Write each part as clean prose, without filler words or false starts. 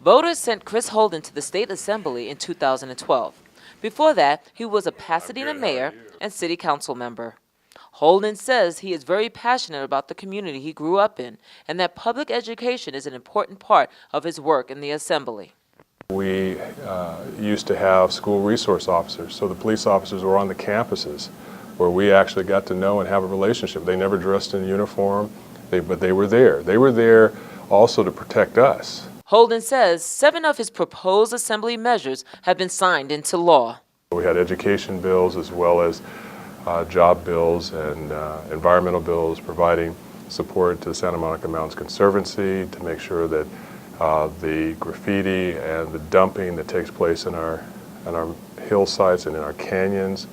Voters sent Chris Holden to the State Assembly in 2012. Before that, he was a Pasadena mayor and city council member. Holden says he is very passionate about the community he grew up in and that public education is an important part of his work in the Assembly. We used to have school resource officers, so the police officers were on the campuses where we actually got to know and have a relationship. They never dressed in uniform, but they were there. They were there also to protect us. Holden says 7 of his proposed Assembly measures have been signed into law. We had education bills as well as job bills and environmental bills providing support to the Santa Monica Mountains Conservancy to make sure that the graffiti and the dumping that takes place in our hillsides and in our canyons,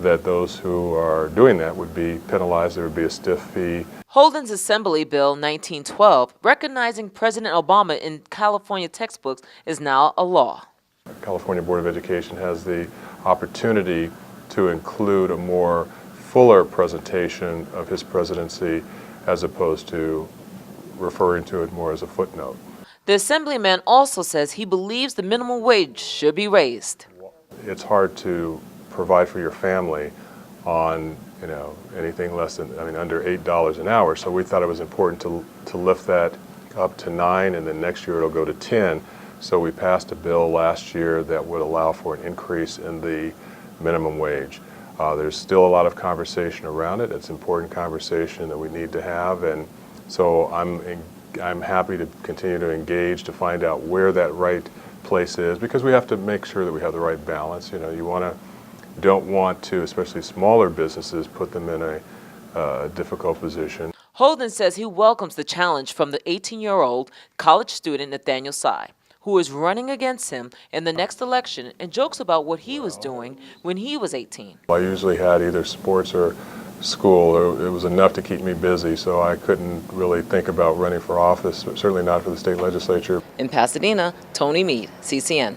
that those who are doing that would be penalized. There would be a stiff fee. Holden's Assembly Bill 1912, recognizing President Obama in California textbooks, is now a law. The California Board of Education has the opportunity to include a more fuller presentation of his presidency as opposed to referring to it more as a footnote. The Assemblyman also says he believes the minimum wage should be raised. It's hard to provide for your family on anything less than, under $8 an hour. So we thought it was important to lift that up to $9, and then next year it'll go to $10. So we passed a bill last year that would allow for an increase in the minimum wage. There's still a lot of conversation around it. It's an important conversation that we need to have, and so I'm happy to continue to engage to find out where that right place is, because we have to make sure that we have the right balance. Don't want to, especially smaller businesses, put them in a difficult position. Holden says he welcomes the challenge from the 18-year-old college student Nathaniel Tsai, who is running against him in the next election, and jokes about what he was doing when he was 18. I usually had either sports or school, or it was enough to keep me busy, so I couldn't really think about running for office, certainly not for the state legislature. In Pasadena, Toni Meed, CCN.